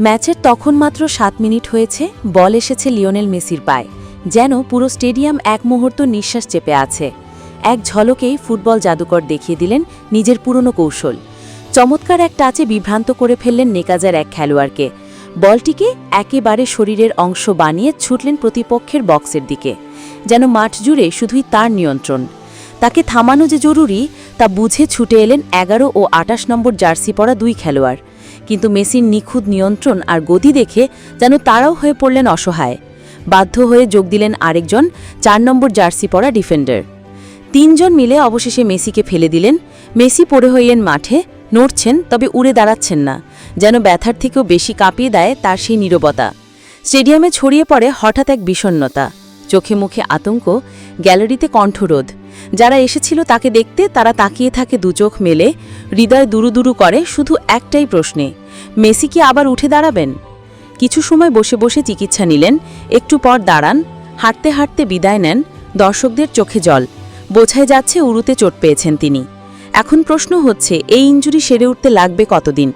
ম্যাচের তখন মাত্র 7 মিনিট হয়েছে, বল এসেছে লিওনেল মেসির পায়ে। যেন পুরো স্টেডিয়াম এক মুহূর্ত নিঃশ্বাস চেপে আছে। এক ঝলকেই ফুটবল জাদুকর দেখিয়ে দিলেন নিজের পুরনো কৌশল। চমৎকার এক টাচে বিভ্রান্ত করে ফেললেন নেকাজার এক খেলোয়াড়কে। বলটিকে একেবারে শরীরের অংশ বানিয়ে ছুটলেন প্রতিপক্ষের বক্সের দিকে। যেন মাঠ জুড়ে শুধুই তার নিয়ন্ত্রণ। তাকে থামানো যে জরুরি তা বুঝে ছুটে এলেন 11 ও 28 নম্বর জার্সি পরা দুই খেলোয়াড়। কিন্তু মেসির নিখুঁত নিয়ন্ত্রণ আর গতি দেখে যেন তারাও হয়ে পড়লেন অসহায়। বাধ্য হয়ে যোগ দিলেন আরেকজন 4 নম্বর জার্সি পরা ডিফেন্ডার। 3 জন মিলে অবশেষে মেসিকে ফেলে দিলেন। মেসি পড়ে হইলেন মাঠে, নড়ছেন তবে উড়ে দাঁড়াচ্ছেন না। যেন ব্যথার থেকেও বেশি কাঁপিয়ে দেয় তার সেই নীরবতা। স্টেডিয়ামে ছড়িয়ে পড়ে হঠাৎ এক বিষণ্ণতা, চোখে মুখে আতঙ্ক, গ্যালারিতে কণ্ঠরোধ। যারা এসেছিল তাকে দেখতে তারা তাকিয়ে থাকে দুচোখ মেলে, হৃদয় দুরু করে শুধু একটাই প্রশ্নে, মেসি কি আবার উঠে দাঁড়াবেন? কিছু সময় বসে বসে চিকিৎসা নিলেন, একটু পর দাঁড়ান, হাঁটতে হাঁটতে বিদায় নেন। দর্শকদের চোখে জল, বোঝাই যাচ্ছে উরুতে চোট পেয়েছেন তিনি। এখন প্রশ্ন হচ্ছে, এই ইনজুরি সেরে উঠতে লাগবে কতদিন?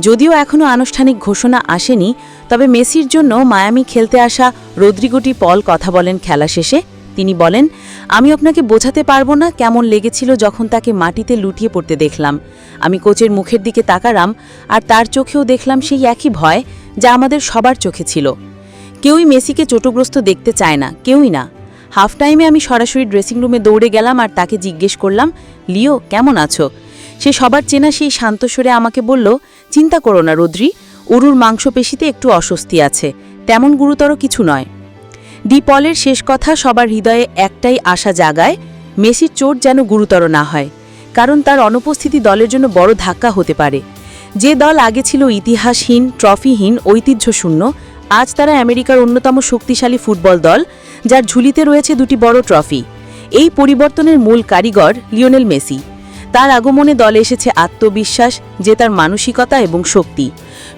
যদিও এখনও আনুষ্ঠানিক ঘোষণা আসেনি, তবে মেসির জন্য মায়ামি খেলতে আসা রদ্রিগো পল কথা বলেন খেলা শেষে। তিনি বলেন, আমি আপনাকে বোঝাতে পারবো না কেমন লেগেছিল যখন তাকে মাটিতে লুটিয়ে পড়তে দেখলাম। আমি কোচের মুখের দিকে তাকালাম আর তার চোখেও দেখলাম সেই একই ভয় যা আমাদের সবার চোখে ছিল। কেউই মেসিকে চোটগ্রস্ত দেখতে চায় না, কেউই না। হাফ টাইমে আমি সরাসরি ড্রেসিং রুমে দৌড়ে গেলাম আর তাকে জিজ্ঞেস করলাম, লিও কেমন আছো? সে সবার চেনা সেই শান্ত স্বরে আমাকে বলল, চিন্তা করো না রদ্রি, উরুর মাংসপেশিতে একটু অস্বস্তি আছে, তেমন গুরুতর কিছু নয়। পলের শেষ কথা সবার হৃদয়ে একটাই আশা জাগায়, মেসির চোট যেন গুরুতর না হয়, কারণ তার অনুপস্থিতি দলের জন্য বড় ধাক্কা হতে পারে। যে দল আগে ছিল ইতিহাসহীন, ট্রফিহীন, ঐতিহ্যশূন্য, আজ তারা আমেরিকার অন্যতম শক্তিশালী ফুটবল দল, যার ঝুলিতে রয়েছে 2টি বড় ট্রফি। এই পরিবর্তনের মূল কারিগর লিওনেল মেসি। তার আগমনে দলে এসেছে আত্মবিশ্বাস, যে তার মানসিকতা এবং শক্তি।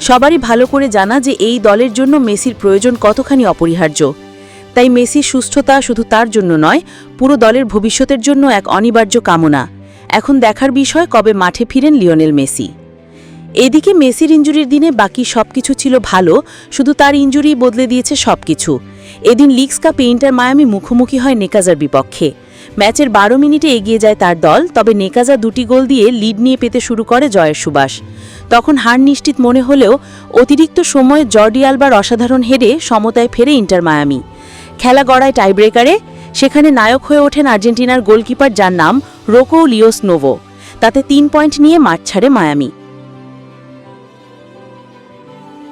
সবারই ভালো করে জানা যে এই দলের জন্য মেসির প্রয়োজন কতখানি অপরিহার্য। তাই মেসির সুস্থতা শুধু তার জন্য নয়, পুরো দলের ভবিষ্যতের জন্য এক অনিবার্য কামনা। এখন দেখার বিষয় কবে মাঠে ফিরেন লিওনেল মেসি। এদিকে মেসির ইনজুরির দিনে বাকি সবকিছু ছিল ভালো, শুধু তার ইনজুরি বদলে দিয়েছে সবকিছু। এদিন লিগস কাপে ইন্টার মায়ামি মুখোমুখি হয় নেকাজার বিপক্ষে। ম্যাচের 12 মিনিটে এগিয়ে যায় তার দল, তবে নেকাজা 2টি গোল দিয়ে লিড নিয়ে পেতে শুরু করে জয়ের সুবাস। তখন হার নিশ্চিত মনে হলেও অতিরিক্ত সময়ে জর্ডি আলবার অসাধারণ হেডে সমতায় ফেরে ইন্টার মায়ামি। খেলা গড়ায় টাইব্রেকারে। সেখানে নায়ক হয়ে ওঠেন আর্জেন্টিনার গোলকিপার, যার নাম রোকো লিওস নোভো। তাতে 3 পয়েন্ট নিয়ে মাঠ ছাড়ে মায়ামি।